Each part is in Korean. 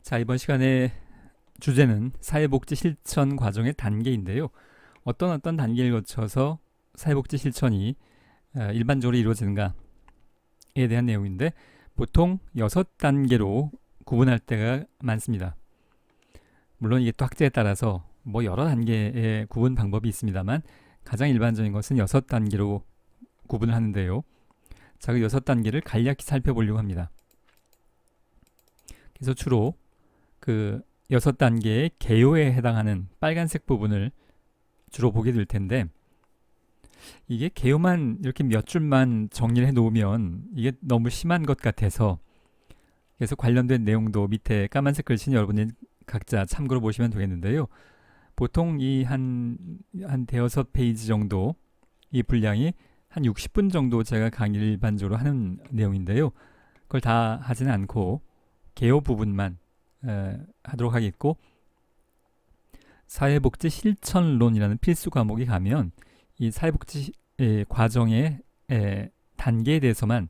자, 이번 시간의 주제는 사회복지 실천 과정의 단계인데요. 어떤 단계를 거쳐서 사회복지 실천이 일반적으로 이루어지는가에 대한 내용인데 보통 6단계로 구분할 때가 많습니다. 물론 이게 또 학제에 따라서 여러 단계의 구분 방법이 있습니다만 가장 일반적인 것은 6단계로 구분을 하는데요. 자, 그 6단계를 간략히 살펴보려고 합니다. 그래서 주로 그 6단계의 개요에 해당하는 빨간색 부분을 주로 보게 될 텐데, 이게 개요만 이렇게 몇 줄만 정리를 해 놓으면 이게 너무 심한 것 같아서, 그래서 관련된 내용도 밑에 까만색 글씨는 여러분이 각자 참고로 보시면 되겠는데요. 보통 이 한 대여섯 페이지 정도, 이 분량이 한 60분 정도 제가 강의를 일반적으로 하는 내용인데요. 그걸 다 하지는 않고 개요 부분만 하도록 하겠고, 사회복지 실천론이라는 필수 과목이 가면 이 사회복지 과정의 단계에 대해서만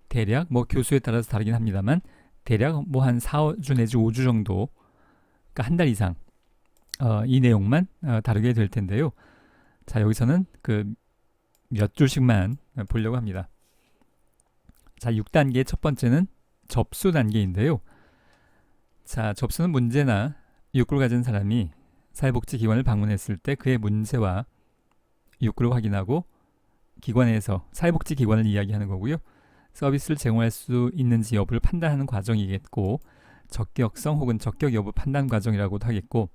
대략 교수에 따라서 다르긴 합니다만 대략 한 4주 내지 5주 정도, 그러니까 한 달 이상 이 내용만 다루게 될 텐데요. 자, 여기서는 그 몇 줄씩만 보려고 합니다. 자, 6단계 첫 번째는 접수 단계인데요. 자, 접수는 문제나 욕구를 가진 사람이 사회복지기관을 방문했을 때 그의 문제와 욕구를 확인하고 기관에서 사회복지기관을 이야기하는 거고요. 서비스를 제공할 수 있는지 여부를 판단하는 과정이겠고, 적격성 혹은 적격 여부 판단 과정이라고도 하겠고,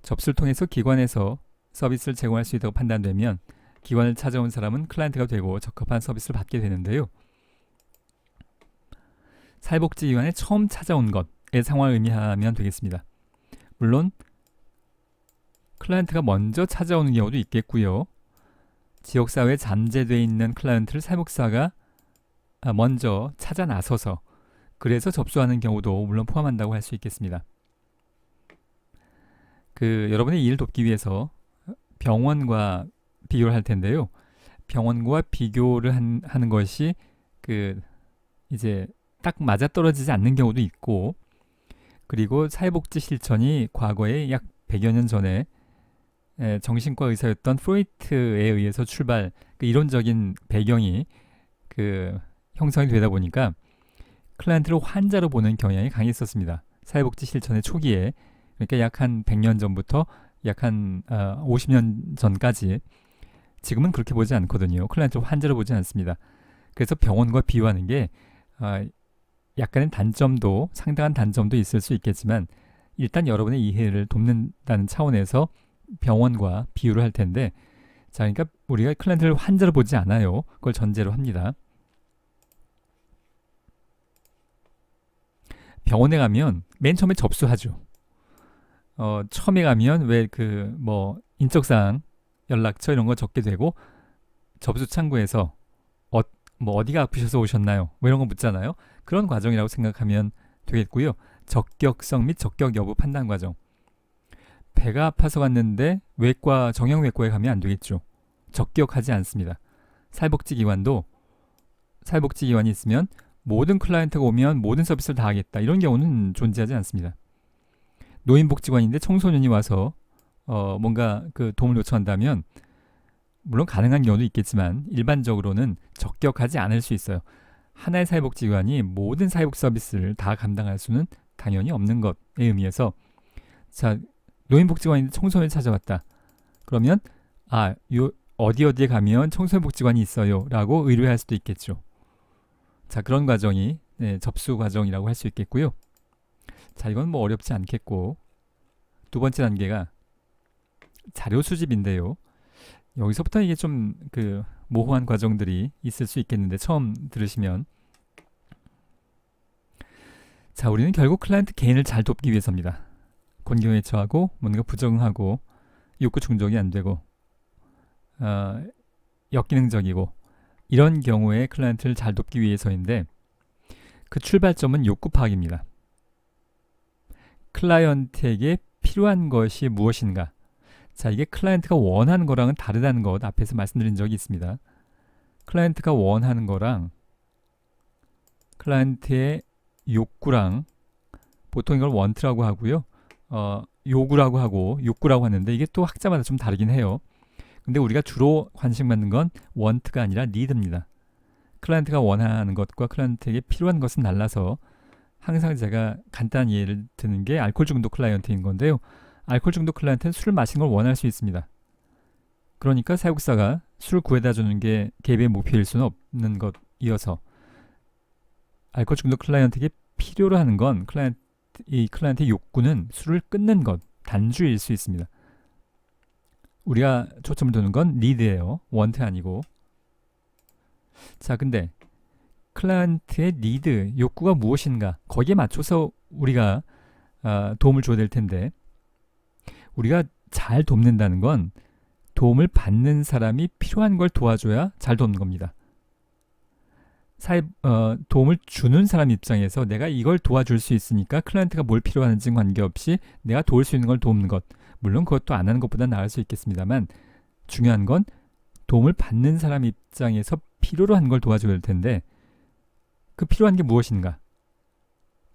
접수를 통해서 기관에서 서비스를 제공할 수 있다고 판단되면 기관을 찾아온 사람은 클라이언트가 되고 적합한 서비스를 받게 되는데요. 사회복지기관에 처음 찾아온 것의 상황을 의미하면 되겠습니다. 물론 클라이언트가 먼저 찾아오는 경우도 있겠고요. 지역사회에 잠재되어 있는 클라이언트를 사회복지사가 먼저 찾아 나서서 그래서 접수하는 경우도 물론 포함한다고 할 수 있겠습니다. 여러분의 일을 돕기 위해서 병원과 비교를 할 텐데요. 병원과 비교를 하는 것이 이제 딱 맞아떨어지지 않는 경우도 있고, 그리고 사회복지 실천이 과거에 약 100여 년 전에 정신과 의사였던 프로이트에 의해서 출발, 이론적인 배경이 형성이 되다 보니까 클라이언트를 환자로 보는 경향이 강했었습니다. 사회복지 실천의 초기에, 그러니까 약 한 100년 전부터 약 한 50년 전까지. 지금은 그렇게 보지 않거든요. 클라이언트를 환자로 보지 않습니다. 그래서 병원과 비유하는 게 약간의 단점도, 상당한 단점도 있을 수 있겠지만 일단 여러분의 이해를 돕는다는 차원에서 병원과 비유를 할 텐데, 자, 그러니까 우리가 클라이언트를 환자로 보지 않아요. 그걸 전제로 합니다. 병원에 가면 맨 처음에 접수하죠. 처음에 가면 왜 인적사항, 연락처 이런 거 적게 되고, 접수 창구에서 어디가 아프셔서 오셨나요? 이런 거 묻잖아요. 그런 과정이라고 생각하면 되겠고요. 적격성 및 적격 여부 판단 과정. 배가 아파서 갔는데 정형외과에 가면 안 되겠죠. 적격하지 않습니다. 사회복지기관이 있으면 모든 클라이언트가 오면 모든 서비스를 다 하겠다, 이런 경우는 존재하지 않습니다. 노인복지관인데 청소년이 와서 뭔가 도움을 요청한다면 물론 가능한 경우도 있겠지만 일반적으로는 적격하지 않을 수 있어요. 하나의 사회복지기관이 모든 사회복지 서비스를 다 감당할 수는 당연히 없는 것에 의미에서, 자, 노인복지관인데 청소년이 찾아왔다. 그러면 어디에 가면 청소년복지관이 있어요 라고 의뢰할 수도 있겠죠. 자, 그런 과정이 접수 과정이라고 할 수 있겠고요. 자, 이건 어렵지 않겠고, 두 번째 단계가 자료 수집인데요. 여기서부터 이게 좀 모호한 과정들이 있을 수 있겠는데, 처음 들으시면, 자, 우리는 결국 클라이언트 개인을 잘 돕기 위해서입니다. 곤경에 처하고 뭔가 부정하고 욕구 충족이 안 되고 역기능적이고, 이런 경우에 클라이언트를 잘 돕기 위해서인데, 그 출발점은 욕구 파악입니다. 클라이언트에게 필요한 것이 무엇인가? 자, 이게 클라이언트가 원하는 거랑은 다르다는 것 앞에서 말씀드린 적이 있습니다. 클라이언트가 원하는 거랑 클라이언트의 욕구랑 보통 이걸 원트라고 하고요. 요구라고 하고 욕구라고 하는데 이게 또 학자마다 좀 다르긴 해요. 근데 우리가 주로 관심 받는 건 원트가 아니라 니드입니다. 클라이언트가 원하는 것과 클라이언트에게 필요한 것은 달라서 항상 제가 간단한 예를 드는 게 알코올 중독 클라이언트인 건데요. 알코올 중독 클라이언트는 술을 마시는 걸 원할 수 있습니다. 그러니까 사육사가 술을 구해다 주는 게 개입의 목표일 수는 없는 것이어서 알코올 중독 클라이언트에게 필요로 하는 건 이 클라이언트의 욕구는 술을 끊는 것, 단주일 수 있습니다. 우리가 초점을 두는 건 니드예요. 원트 아니고. 자, 근데 클라이언트의 니드, 욕구가 무엇인가? 거기에 맞춰서 우리가 도움을 줘야 될 텐데 우리가 잘 돕는다는 건 도움을 받는 사람이 필요한 걸 도와줘야 잘 돕는 겁니다. 도움을 주는 사람 입장에서 내가 이걸 도와줄 수 있으니까 클라이언트가 뭘 필요하는지 관계없이 내가 도울 수 있는 걸 돕는 것. 물론 그것도 안 하는 것보다 나을 수 있겠습니다만 중요한 건 도움을 받는 사람 입장에서 필요로 한 걸 도와줘야 될 텐데 그 필요한 게 무엇인가?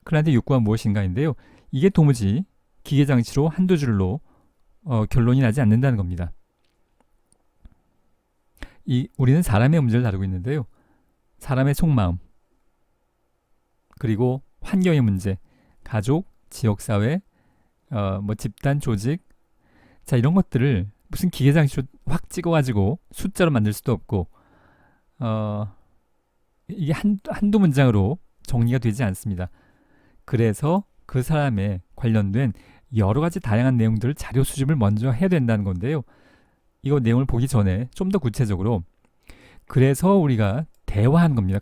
클라이언트 욕구가 무엇인가인데요. 이게 도무지 기계장치로 한두 줄로 결론이 나지 않는다는 겁니다. 우리는 사람의 문제를 다루고 있는데요. 사람의 속마음, 그리고 환경의 문제, 가족, 지역사회, 집단, 조직, 자 이런 것들을 무슨 기계장치로 확 찍어가지고 숫자로 만들 수도 없고 이게 한두 문장으로 정리가 되지 않습니다. 그래서 그 사람에 관련된 여러 가지 다양한 내용들을 자료 수집을 먼저 해야 된다는 건데요. 이거 내용을 보기 전에 좀 더 구체적으로 그래서 우리가 대화하는 겁니다.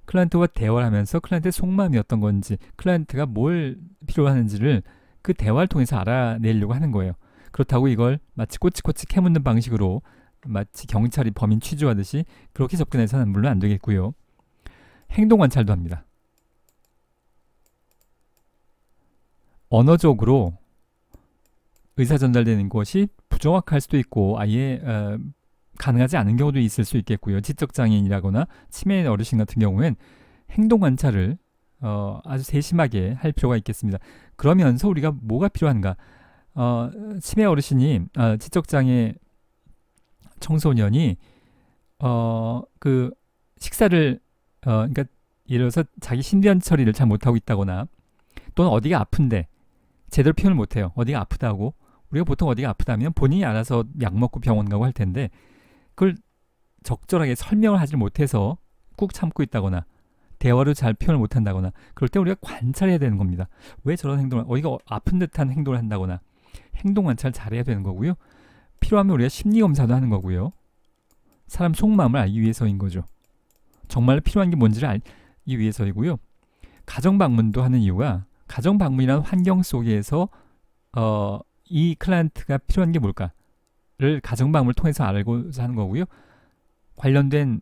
클라이언트와 대화를 하면서 클라이언트의 속마음이 어떤 건지 클라이언트가 뭘 필요로 하는지를 그 대화를 통해서 알아내려고 하는 거예요. 그렇다고 이걸 마치 꼬치꼬치 캐묻는 방식으로 마치 경찰이 범인 취조하듯이 그렇게 접근해서는 물론 안 되겠고요. 행동 관찰도 합니다. 언어적으로 의사 전달되는 것이 부정확할 수도 있고 아예 가능하지 않은 경우도 있을 수 있겠고요. 지적장애인이라거나 치매 어르신 같은 경우엔 행동 관찰을 아주 세심하게 할 필요가 있겠습니다. 그러면서 우리가 뭐가 필요한가? 치매 어르신이 지적장애 청소년이 그 식사를 그러니까 예를 들어서 자기 신변 처리를 잘 못하고 있다거나 또는 어디가 아픈데 제대로 표현을 못해요. 어디가 아프다고. 우리가 보통 어디가 아프다면 본인이 알아서 약 먹고 병원 가고 할 텐데 그걸 적절하게 설명을 하지 못해서 꾹 참고 있다거나 대화로 잘 표현을 못한다거나 그럴 때 우리가 관찰해야 되는 겁니다. 왜 저런 행동을 어디가 아픈 듯한 행동을 한다거나 행동 관찰 잘해야 되는 거고요. 필요하면 우리가 심리검사도 하는 거고요. 사람 속마음을 알기 위해서인 거죠. 정말 필요한 게 뭔지를 알기 위해서이고요. 가정방문도 하는 이유가 가정방문이라는 환경 속에서 이 클라이언트가 필요한 게 뭘까를 가정방문을 통해서 알고자 하는 거고요. 관련된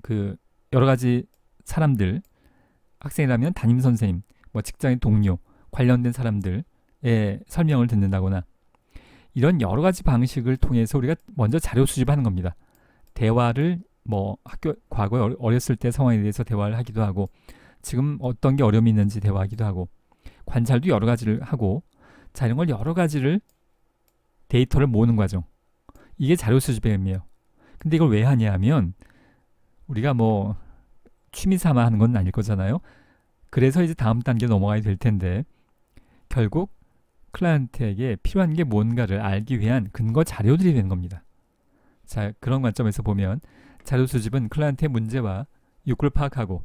그 여러 가지 사람들, 학생이라면 담임선생님, 직장의 동료, 관련된 사람들의 설명을 듣는다거나 이런 여러 가지 방식을 통해서 우리가 먼저 자료 수집하는 겁니다. 대화를 과거에 어렸을 때 상황에 대해서 대화를 하기도 하고 지금 어떤 게 어려움이 있는지 대화하기도 하고 관찰도 여러 가지를 하고 자 이런 걸 여러 가지를 데이터를 모으는 과정 이게 자료 수집의 의미예요. 근데 이걸 왜 하냐 하면 우리가 취미 삼아 하는 건 아닐 거잖아요. 그래서 이제 다음 단계 넘어가야 될 텐데 결국 클라이언트에게 필요한 게 뭔가를 알기 위한 근거 자료들이 되는 겁니다. 자, 그런 관점에서 보면 자료 수집은 클라이언트의 문제와 욕구를 파악하고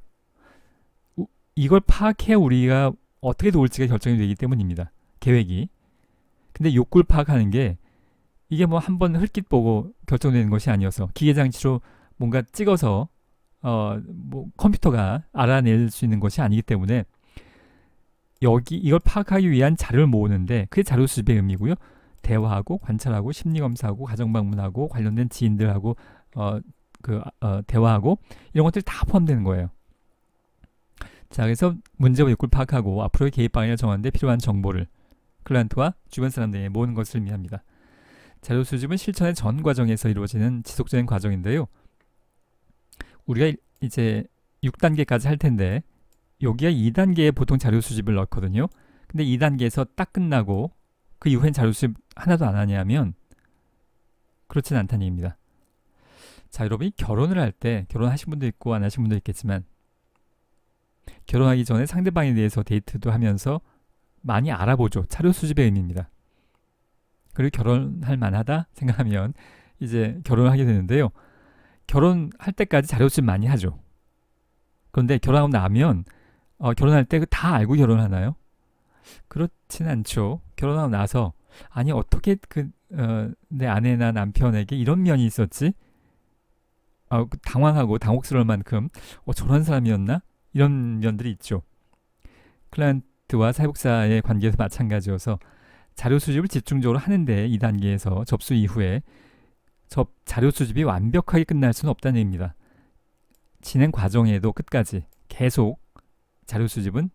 이걸 파악해야 우리가 어떻게 도울지가 결정이 되기 때문입니다. 계획이. 근데 욕구를 파악하는 게 이게 한번 흙깃 보고 결정되는 것이 아니어서 기계장치로 뭔가 찍어서 컴퓨터가 알아낼 수 있는 것이 아니기 때문에 이걸 파악하기 위한 자료를 모으는데 그게 자료 수집의 의미고요. 대화하고 관찰하고 심리검사하고 가정방문하고 관련된 지인들하고 대화하고 이런 것들이 다 포함되는 거예요. 자, 그래서 문제와 욕구를 파악하고 앞으로의 개입 방향을 정하는 데 필요한 정보를 클라이언트와 주변 사람들에게 모으는 것을 의미합니다. 자료 수집은 실천의 전 과정에서 이루어지는 지속적인 과정인데요. 우리가 이제 6단계까지 할 텐데 여기가 2단계에 보통 자료 수집을 넣거든요. 근데 2단계에서 딱 끝나고 그 이후엔 자료 수집 하나도 안 하냐면 그렇진 않다는 얘기입니다. 자, 여러분이 결혼을 할 때, 결혼하신 분도 있고 안 하신 분도 있겠지만 결혼하기 전에 상대방에 대해서 데이트도 하면서 많이 알아보죠. 자료 수집의 의미입니다. 그리고 결혼할 만하다 생각하면 이제 결혼을 하게 되는데요. 결혼할 때까지 자료 수집 많이 하죠. 그런데 결혼하고 나면 결혼할 때 다 알고 결혼하나요? 그렇진 않죠. 결혼하고 나서 아니 어떻게 내 아내나 남편에게 이런 면이 있었지? 당황하고 당혹스러울 만큼 저런 사람이었나? 이런 면들이 있죠. 클라이언트와 사회복사의 관계에서 마찬가지여서 자료 수집을 집중적으로 하는데 2단계에서 접수 이후에 자료 수집이 완벽하게 끝날 수는 없다는 얘기입니다. 진행 과정에도 끝까지 계속 자료 수집은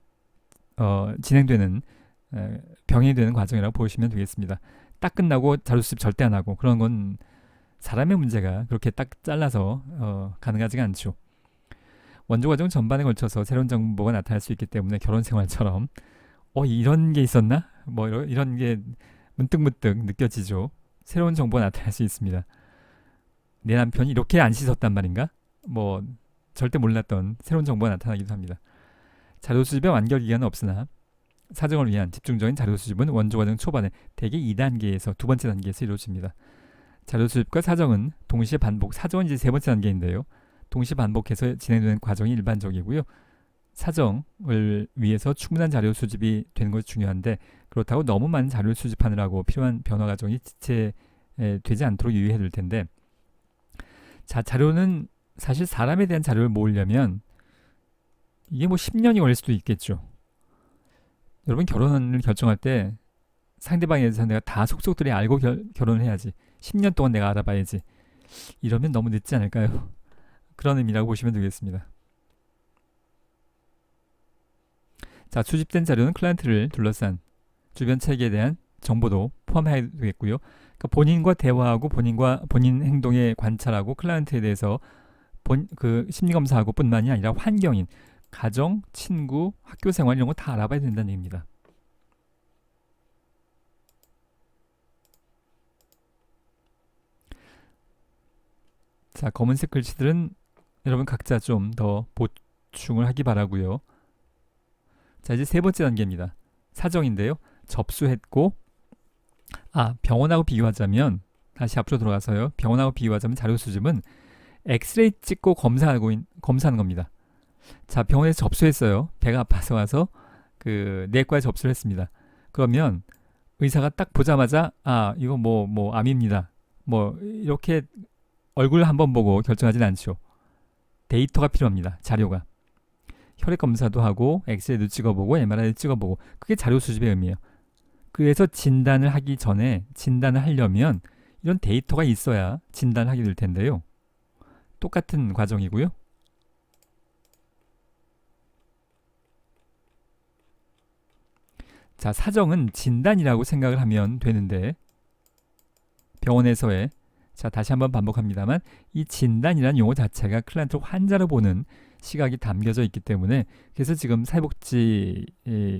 진행되는 병행되는 과정이라고 보시면 되겠습니다. 딱 끝나고 자료 수집 절대 안 하고 그런 건 사람의 문제가 그렇게 딱 잘라서 가능하지가 않죠. 원조 과정 전반에 걸쳐서 새로운 정보가 나타날 수 있기 때문에 결혼 생활처럼 이런 게 있었나? 뭐 이런 게 문득문득 느껴지죠. 새로운 정보가 나타날 수 있습니다. 내 남편이 이렇게 안 씻었단 말인가? 뭐 절대 몰랐던 새로운 정보가 나타나기도 합니다. 자료 수집의 완결 기간은 없으나 사정을 위한 집중적인 자료 수집은 원조 과정 초반에 대개 2단계에서 두 번째 단계에서 이루어집니다. 자료 수집과 사정은 동시에 반복, 사정은 이제 세 번째 단계인데요. 동시에 반복해서 진행되는 과정이 일반적이고요. 사정을 위해서 충분한 자료 수집이 되는 것이 중요한데 그렇다고 너무 많은 자료를 수집하느라고 필요한 변화 과정이 지체되지 않도록 유의해야 될 텐데 자, 자료는 사실 사람에 대한 자료를 모으려면 이게 뭐 10년이 걸릴 수도 있겠죠. 여러분 결혼을 결정할 때 상대방에 대해서 내가 다 속속들이 알고 결혼을 해야지. 10년 동안 내가 알아봐야지. 이러면 너무 늦지 않을까요? 그런 의미라고 보시면 되겠습니다. 자, 수집된 자료는 클라이언트를 둘러싼 주변 체계에 대한 정보도 포함해야 되겠고요. 그러니까 본인과 대화하고 본인 행동에 관찰하고 클라이언트에 대해서 심리검사하고 뿐만이 아니라 환경인 가정, 친구, 학교 생활 이런 거 다 알아봐야 된다는 얘기입니다. 자, 검은색 글씨들은 여러분 각자 좀 더 보충을 하기 바라고요. 자, 이제 세 번째 단계입니다. 사정인데요. 접수했고 병원하고 비교하자면 다시 앞으로 들어가서요. 병원하고 비교하자면 자료 수집은 엑스레이 찍고 검사하는 겁니다. 자, 병원에서 접수했어요. 배가 아파서 와서 내과에 접수를 했습니다. 그러면 의사가 딱 보자마자 이거 뭐 암입니다. 뭐 이렇게 얼굴 한번 보고 결정하진 않죠. 데이터가 필요합니다. 자료가. 혈액 검사도 하고 엑스레이도 찍어보고 MRI도 찍어보고 그게 자료 수집의 의미예요. 그래서 진단을 하기 전에 진단을 하려면 이런 데이터가 있어야 진단을 하게 될 텐데요. 똑같은 과정이고요. 자, 사정은 진단이라고 생각을 하면 되는데 병원에서의 다시 한번 반복합니다만 이 진단이라는 용어 자체가 클라이언트 환자로 보는 시각이 담겨져 있기 때문에 그래서 지금 사회복지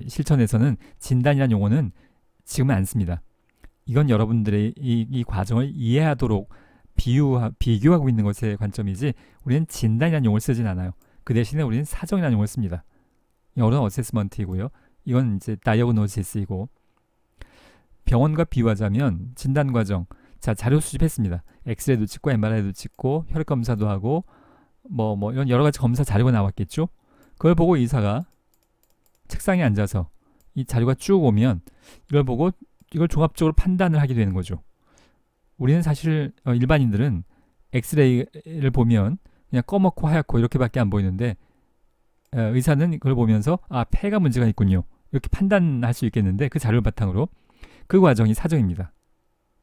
실천에서는 진단이라는 용어는 지금은 안 씁니다. 이건 여러분들의 이 과정을 이해하도록 비교하고 있는 것의 관점이지 우리는 진단이라는 용어를 쓰진 않아요. 그 대신에 우리는 사정이라는 용어를 씁니다. 영어로는 어세스먼트이고요. 이건 이제 다이어그노시스이고 병원과 비유하자면 진단 과정 자료 수집했습니다. 엑스레이도 찍고 MRI도 찍고 혈액 검사도 하고 뭐 이런 여러 가지 검사 자료가 나왔겠죠. 그걸 보고 의사가 책상에 앉아서 이 자료가 쭉 오면 이걸 보고 이걸 종합적으로 판단을 하게 되는 거죠. 우리는 사실 일반인들은 엑스레이를 보면 그냥 꺼멓고 하얗고 이렇게밖에 안 보이는데 의사는 그걸 보면서 폐가 문제가 있군요. 이렇게 판단할 수 있겠는데 그 자료를 바탕으로 그 과정이 사정입니다.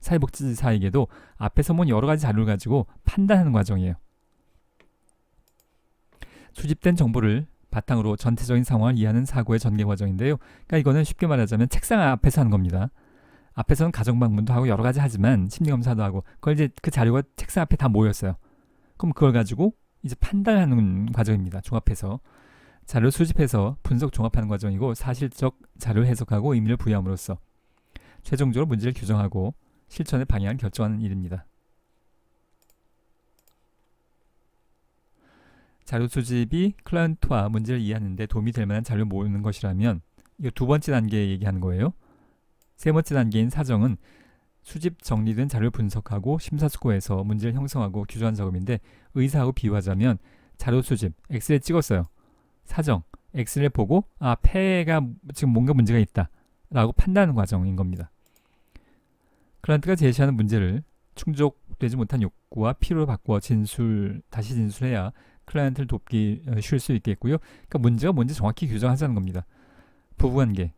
사회복지사에게도 앞에서 본 여러 가지 자료를 가지고 판단하는 과정이에요. 수집된 정보를 바탕으로 전체적인 상황을 이해하는 사고의 전개 과정인데요. 그러니까 이거는 쉽게 말하자면 책상 앞에서 하는 겁니다. 앞에서는 가정방문도 하고 여러 가지 하지만 심리검사도 하고 그걸 이제 그 자료가 책상 앞에 다 모였어요. 그럼 그걸 가지고 이제 판단하는 과정입니다. 종합해서. 자료 수집해서 분석 종합하는 과정이고 사실적 자료를 해석하고 의미를 부여함으로써 최종적으로 문제를 규정하고 실천의 방향을 결정하는 일입니다. 자료 수집이 클라이언트와 문제를 이해하는 데 도움이 될 만한 자료를 모으는 것이라면 이거 두 번째 단계 얘기하는 거예요. 세 번째 단계인 사정은 수집 정리된 자료를 분석하고 심사숙고해서 문제를 형성하고 규정하는 작업인데 의사하고 비유하자면 자료 수집, 엑셀에 찍었어요. 사정, 엑셀에 보고 폐가 지금 뭔가 문제가 있다 라고 판단하는 과정인 겁니다. 클라이언트가 제시하는 문제를 충족되지 못한 욕구와 필요로 바꾸어 다시 진술해야 클라이언트를 돕기 쉬울 수 있겠고요. 그러니까 문제가 뭔지 정확히 규정하자는 겁니다. 부부관계,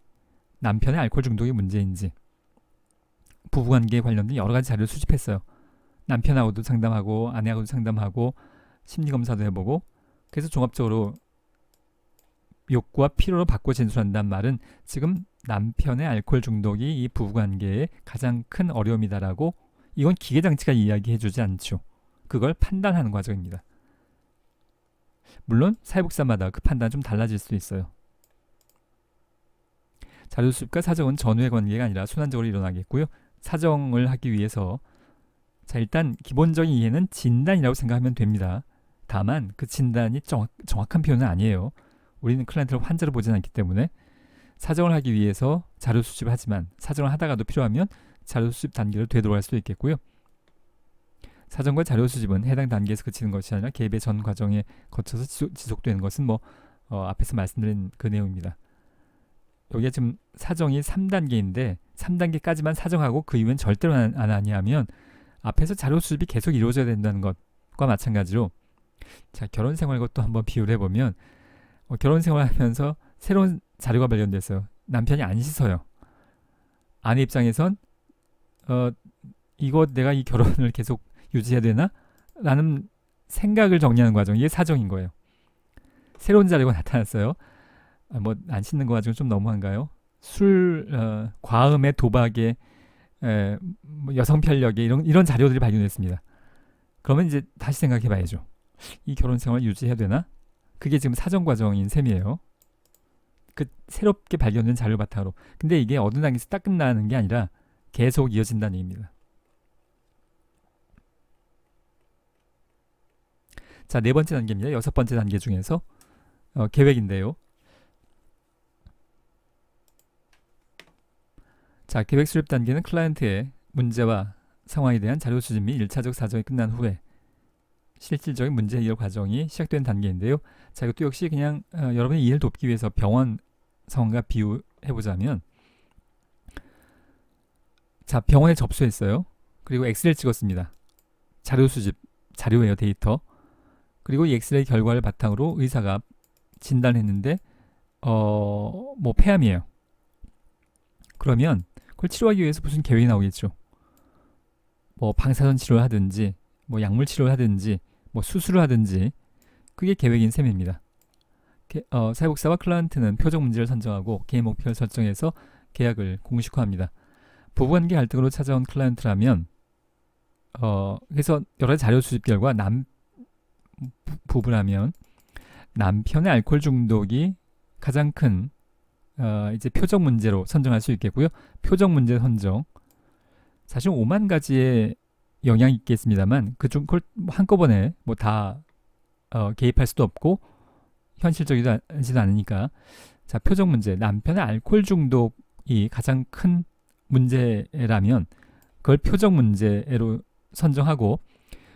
남편의 알코올 중독이 문제인지 부부관계에 관련된 여러 가지 자료를 수집했어요. 남편하고도 상담하고 아내하고도 상담하고 심리검사도 해보고 그래서 종합적으로 욕구와 필요로 바꿔 진술한다는 말은 지금 남편의 알코올 중독이 이 부부관계의 가장 큰 어려움이다라고 이건 기계장치가 이야기해주지 않죠. 그걸 판단하는 과정입니다. 물론 사회복사마다 그 판단은 좀 달라질 수 있어요. 자료 수집과 사정은 전후의 관계가 아니라 순환적으로 일어나겠고요. 사정을 하기 위해서 일단 기본적인 이해는 진단이라고 생각하면 됩니다. 다만 그 진단이 정확한 표현은 아니에요. 우리는 클라이언트를 환자로 보진 않기 때문에 사정을 하기 위해서 자료 수집을 하지만 사정을 하다가도 필요하면 자료 수집 단계로 되돌아갈 수도 있겠고요. 사정과 자료 수집은 해당 단계에서 그치는 것이 아니라 개입의 전 과정에 거쳐서 지속되는 것은 앞에서 말씀드린 그 내용입니다. 여기가 지금 사정이 3단계인데 3단계까지만 사정하고 그 이후엔 절대로 안 하냐면 앞에서 자료 수집이 계속 이루어져야 된다는 것과 마찬가지로 결혼 생활 것도 한번 비유를 해보면 결혼 생활하면서 새로운 자료가 발견됐어요. 남편이 안 씻어요. 아내 입장에선 이거 내가 이 결혼을 계속 유지해야 되나? 라는 생각을 정리하는 과정, 이게 사정인 거예요. 새로운 자료가 나타났어요. 안 씻는 거 가지고 좀 너무한가요? 과음에 도박에 여성 편력에 이런 자료들이 발견됐습니다. 그러면 이제 다시 생각해 봐야죠. 이 결혼 생활 유지해야 되나? 그게 지금 사정 과정인 셈이에요. 그 새롭게 발견된 자료 바탕으로. 근데 이게 어느 단계에서 딱 끝나는 게 아니라 계속 이어진다는 얘기입니다. 자, 네 번째 단계입니다. 여섯 번째 단계 중에서 계획인데요. 자, 계획 수립 단계는 클라이언트의 문제와 상황에 대한 자료 수집 및 1차적 사정이 끝난 후에 실질적인 문제 해결 과정이 시작된 단계인데요. 자, 이것도 역시 그냥 여러분의 이해를 돕기 위해서 병원 상황과 비유해보자면, 자, 병원에 접수했어요. 그리고 엑셀을 찍었습니다. 자료 수집, 자료예요, 데이터. 그리고 이 엑셀의 결과를 바탕으로 의사가 진단했는데 폐암이에요. 그러면 그걸 치료하기 위해서 무슨 계획이 나오겠죠. 방사선 치료를 하든지 약물 치료를 하든지 수술을 하든지 그게 계획인 셈입니다. 사회복사와 클라이언트는 표적 문제를 선정하고 개인 목표를 설정해서 계약을 공식화합니다. 부부관계 갈등으로 찾아온 클라이언트라면 그래서 여러 가지 자료 수집 결과 부부라면 남편의 알코올 중독이 가장 큰 이제 표적 문제로 선정할 수 있겠고요. 표적 문제 선정, 사실 5만 가지의 영향이 있겠습니다만 그중 그걸 한꺼번에 다 개입할 수도 없고 현실적이지 않으니까, 자, 표적 문제, 남편의 알코올 중독이 가장 큰 문제라면 그걸 표적 문제로 선정하고,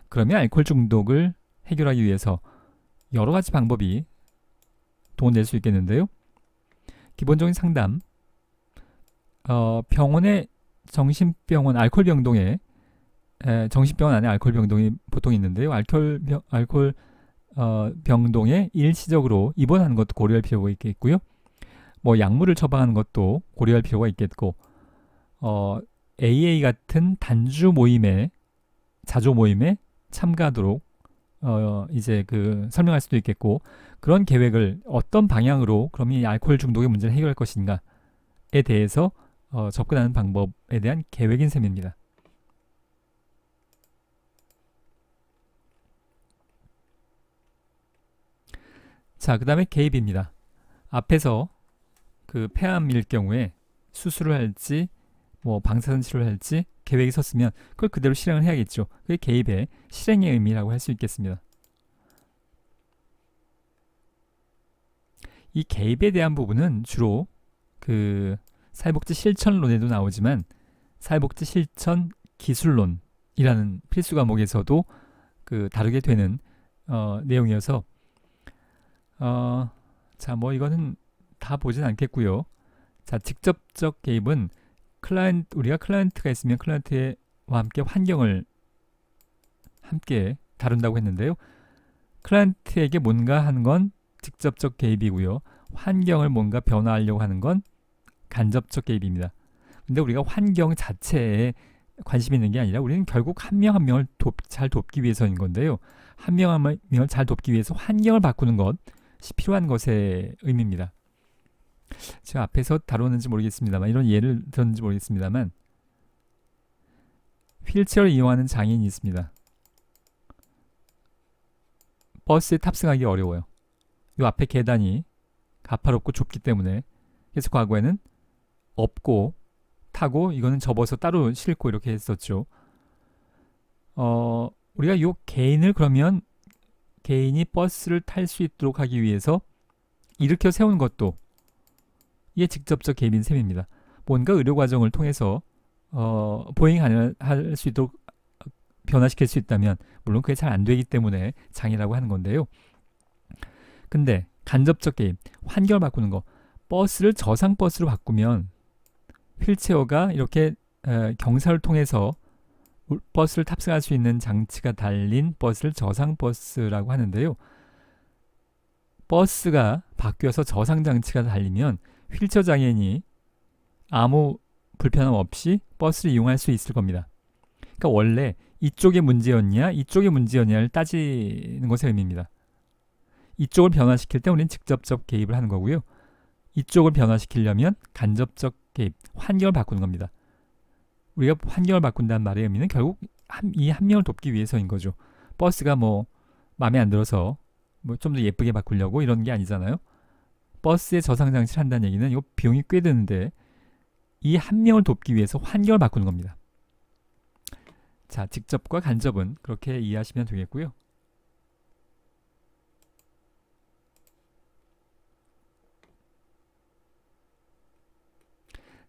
그러면 알코올 중독을 해결하기 위해서 여러 가지 방법이 도움될 수 있겠는데요. 기본적인 상담, 병원의 정신병원 알코올 병동에 정신병원 안에 알코올 병동이 보통 있는데요. 알코올 병동에 일시적으로 입원하는 것도 고려할 필요가 있겠고요. 약물을 처방하는 것도 고려할 필요가 있겠고, AA 같은 단주 모임에, 자조 모임에 참가하도록 이제 설명할 수도 있겠고, 그런 계획을 어떤 방향으로 그럼 이 알코올 중독의 문제를 해결할 것인가에 대해서 접근하는 방법에 대한 계획인 셈입니다. 자, 그 다음에 개입입니다. 앞에서 그 폐암일 경우에 수술을 할지 뭐 방사선 치료를 할지 계획이 섰으면 그걸 그대로 실행을 해야겠죠. 그게 개입의 실행의 의미라고 할 수 있겠습니다. 이 개입에 대한 부분은 주로 그 사회복지 실천론에도 나오지만 사회복지 실천 기술론이라는 필수 과목에서도 그 다루게 되는 내용이어서 자, 뭐 이거는 다 보진 않겠고요. 자, 직접적 개입은 우리가 클라이언트가 있으면 클라이언트와 함께 환경을 함께 다룬다고 했는데요. 클라이언트에게 뭔가 하는 건 직접적 개입이고요. 환경을 뭔가 변화하려고 하는 건 간접적 개입입니다. 근데 우리가 환경 자체에 관심 있는 게 아니라 우리는 결국 한 명 한 명을 잘 돕기 위해서인 건데요. 한 명 한 명을 잘 돕기 위해서 환경을 바꾸는 것이 필요한 것의 의미입니다. 제가 앞에서 다뤘는지 모르겠습니다만 이런 예를 들었는지 모르겠습니다만 휠체어를 이용하는 장애인이 있습니다. 버스에 탑승하기 어려워요. 이 앞에 계단이 가파롭고 좁기 때문에 그래서 과거에는 업고 타고 이거는 접어서 따로 싣고 이렇게 했었죠. 우리가 이 개인을 그러면 개인이 버스를 탈 수 있도록 하기 위해서 일으켜 세운 것도 이게 직접적 개입인 셈입니다. 뭔가 의료 과정을 통해서 보행할 수 있도록 변화시킬 수 있다면 물론 그게 잘 안 되기 때문에 장애라고 하는 건데요. 근데 간접적 개입, 환경을 바꾸는 거, 버스를 저상버스로 바꾸면 휠체어가 이렇게 경사를 통해서 버스를 탑승할 수 있는 장치가 달린 버스를 저상버스라고 하는데요. 버스가 바뀌어서 저상장치가 달리면 휠체어 장애인이 아무 불편함 없이 버스를 이용할 수 있을 겁니다. 그러니까 원래 이쪽의 문제였냐 이쪽의 문제였냐를 따지는 것의 의미입니다. 이쪽을 변화시킬 때 우리는 직접적 개입을 하는 거고요. 이쪽을 변화시키려면 간접적 개입, 환경을 바꾸는 겁니다. 우리가 환경을 바꾼다는 말의 의미는 결국 이 한 명을 돕기 위해서인 거죠. 버스가 뭐 마음에 안 들어서 뭐 좀 더 예쁘게 바꾸려고 이런 게 아니잖아요. 버스에 저상장치를 한다는 얘기는 이거 비용이 꽤 드는데 이 한 명을 돕기 위해서 환경을 바꾸는 겁니다. 자, 직접과 간접은 그렇게 이해하시면 되겠고요.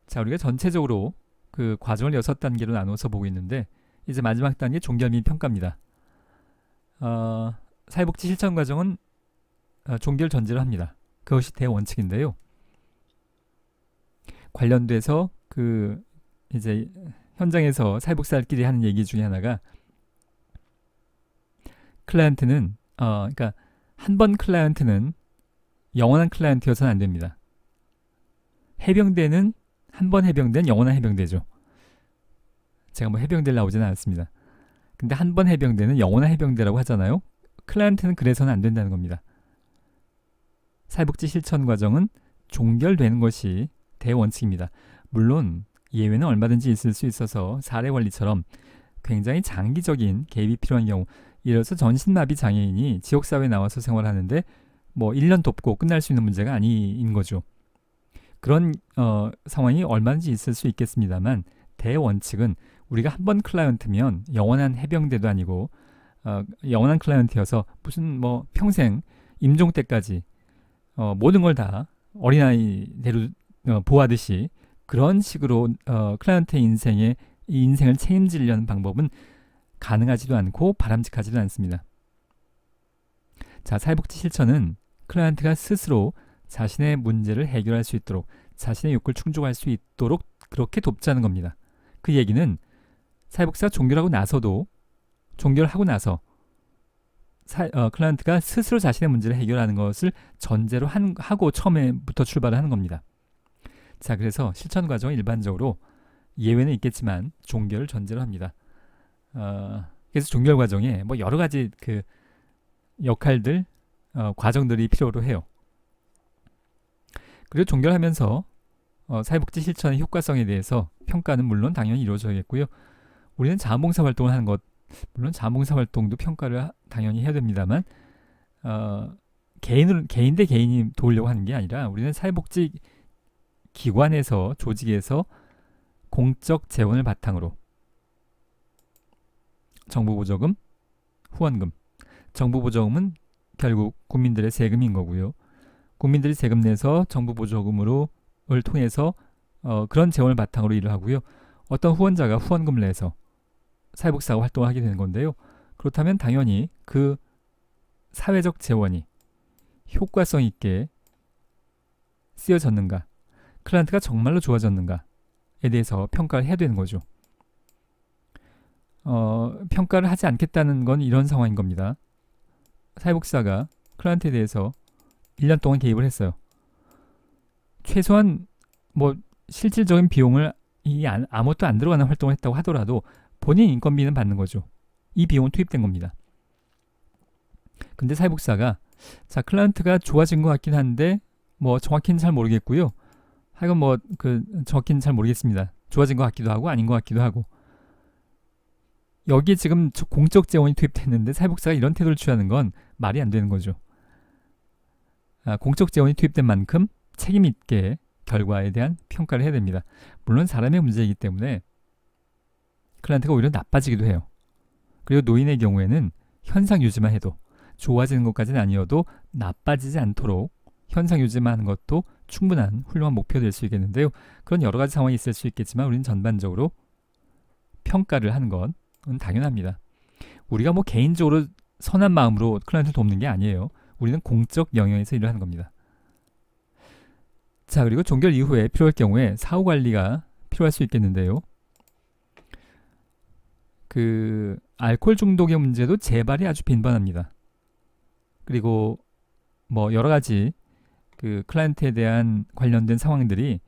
자, 우리가 전체적으로 그 과정을 6단계로 나눠서 보고 있는데 이제 마지막 단계 종결 및 평가입니다. 사회복지 실천 과정은 종결 전제로 합니다. 그것이 대원칙인데요. 관련돼서 그 이제 현장에서 사회복지사들끼리 하는 얘기 중에 하나가 클라이언트는 그러니까 한 번 클라이언트는 영원한 클라이언트여서는 안 됩니다. 해병대는 한 번 해병대는 영원한 해병대죠. 제가 뭐 해병대를 나오지는 않았습니다. 근데 한 번 해병대는 영원한 해병대라고 하잖아요. 클라이언트는 그래서는 안 된다는 겁니다. 사회복지 실천 과정은 종결되는 것이 대원칙입니다. 물론 예외는 얼마든지 있을 수 있어서 사례 원리처럼 굉장히 장기적인 개입이 필요한 경우, 예를 들어서 전신마비 장애인이 지역사회에 나와서 생활하는데 뭐 1년 돕고 끝날 수 있는 문제가 아닌 거죠. 그런 상황이 얼마든지 있을 수 있겠습니다만 대원칙은 우리가 한 번 클라이언트면 영원한 해병대도 아니고 영원한 클라이언트여서 무슨 뭐 평생 임종 때까지 모든 걸 다 어린아이대로 보호하듯이 그런 식으로 클라이언트의 이 인생을 책임지려는 방법은 가능하지도 않고 바람직하지도 않습니다. 자, 사회복지 실천은 클라이언트가 스스로 자신의 문제를 해결할 수 있도록 자신의 욕구를 충족할 수 있도록 그렇게 돕자는 겁니다. 그 얘기는 사회복지가 종결하고 나서 클라이언트가 스스로 자신의 문제를 해결하는 것을 전제로 하고 처음에부터 출발을 하는 겁니다. 자, 그래서 실천 과정은 일반적으로 예외는 있겠지만 종결을 전제로 합니다. 그래서 종결 과정에 뭐 여러 가지 그 역할들, 과정들이 필요로 해요. 그리고 종결하면서 사회복지 실천의 효과성에 대해서 평가는 물론 당연히 이루어져야겠고요. 우리는 자원봉사 활동을 하는 것, 물론 자원봉사 활동도 평가를 당연히 해야 됩니다만 개인 대 개인이 도우려고 하는 게 아니라 우리는 사회복지 기관에서 조직에서 공적 재원을 바탕으로 정부 보조금, 후원금. 정부 보조금은 결국 국민들의 세금인 거고요. 국민들이 세금 내서 정부 보조금을 통해서 그런 재원을 바탕으로 일을 하고요. 어떤 후원자가 후원금을 내서 사회복지사가 활동을 하게 되는 건데요. 그렇다면 당연히 그 사회적 재원이 효과성 있게 쓰여졌는가, 클라이언트가 정말로 좋아졌는가에 대해서 평가를 해야 되는 거죠. 평가를 하지 않겠다는 건 이런 상황인 겁니다. 사회복지사가 클라이언트에 대해서 1년 동안 개입을 했어요. 최소한 뭐 실질적인 비용을 아무것도 안 들어가는 활동을 했다고 하더라도 본인 인건비는 받는 거죠. 이 비용은 투입된 겁니다. 근데 사회복지사가 자, 클라이언트가 좋아진 것 같긴 한데 뭐 정확히는 잘 모르겠고요. 하여간 뭐 정확히는 잘 모르겠습니다. 좋아진 것 같기도 하고 아닌 것 같기도 하고. 여기에 지금 공적 재원이 투입됐는데 사회복지사가 이런 태도를 취하는 건 말이 안 되는 거죠. 공적 재원이 투입된 만큼 책임 있게 결과에 대한 평가를 해야 됩니다. 물론 사람의 문제이기 때문에 클라이언트가 오히려 나빠지기도 해요. 그리고 노인의 경우에는 현상 유지만 해도 좋아지는 것까지는 아니어도 나빠지지 않도록 현상 유지만 하는 것도 충분한 훌륭한 목표가 될 수 있겠는데요. 그런 여러 가지 상황이 있을 수 있겠지만 우리는 전반적으로 평가를 하는 건 당연합니다. 우리가 뭐 개인적으로 선한 마음으로 클라이언트를 돕는 게 아니에요. 우리는 공적 영역에서 일을 하는 겁니다. 자, 그리고 종결 이후에 필요할 경우에 사후 관리가 필요할 수 있겠는데요. 알코올 중독의 문제도 재발이 아주 빈번합니다. 그리고 뭐 여러 가지 클라이언트에 대한 관련된 상황들이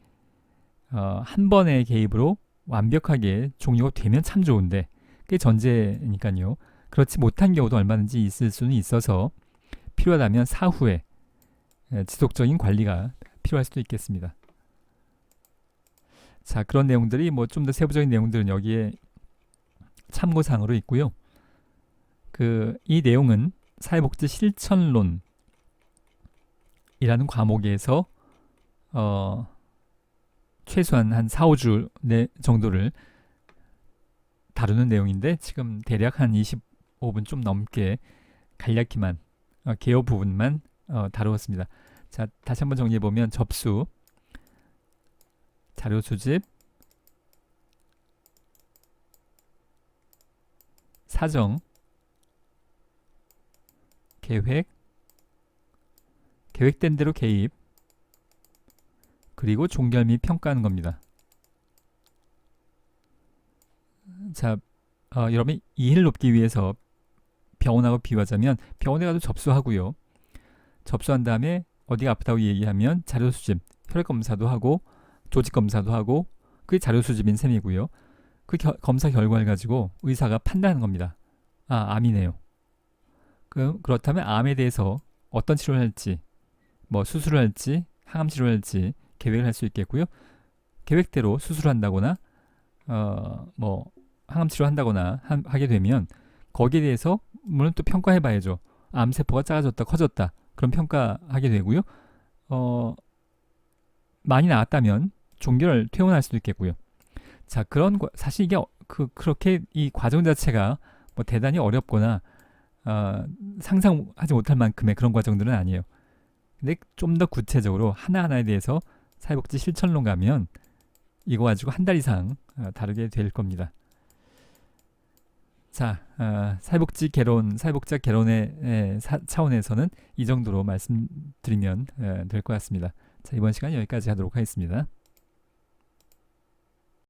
한 번의 개입으로 완벽하게 종료가 되면 참 좋은데 그게 전제니까요. 그렇지 못한 경우도 얼마든지 있을 수는 있어서 필요하다면 사후에 지속적인 관리가 필요할 수도 있겠습니다. 자, 그런 내용들이 뭐 좀 더 세부적인 내용들은 여기에 참고사항으로 있고요. 이 내용은 사회복지 실천론이라는 과목에서 최소한 한 4-5주 정도를 다루는 내용인데 지금 대략 한 25분 좀 넘게 간략히만 개요 부분만 다루었습니다. 자, 다시 한번 정리해보면 접수, 자료 수집, 사정, 계획, 계획된 대로 개입, 그리고 종결 및 평가하는 겁니다. 자, 여러분이 이해를 돕기 위해서 병원하고 비유하자면 병원에 가도 접수하고요. 접수한 다음에 어디가 아프다고 얘기하면 자료 수집, 혈액 검사도 하고 조직 검사도 하고 그게 자료 수집인 셈이고요. 그 검사 결과를 가지고 의사가 판단하는 겁니다. 아, 암이네요. 그렇다면 암에 대해서 어떤 치료를 할지, 뭐 수술을 할지, 항암 치료를 할지 계획을 할 수 있겠고요. 계획대로 수술을 한다거나 뭐 항암 치료를 한다거나 하게 되면 거기에 대해서 물론 또 평가해 봐야죠. 암세포가 작아졌다, 커졌다. 그럼 평가하게 되고요. 많이 나았다면 종결 퇴원할 수도 있겠고요. 자, 사실 이게 그렇게 이 과정 자체가 뭐 대단히 어렵거나 상상하지 못할 만큼의 그런 과정들은 아니에요. 근데 좀 더 구체적으로 하나하나에 대해서 사회복지 실천론 가면 이거 가지고 한 달 이상 다루게 될 겁니다. 자, 사회복지학 개론의 차원에서는 이 정도로 말씀드리면 될 것 같습니다. 자, 이번 시간 여기까지 하도록 하겠습니다.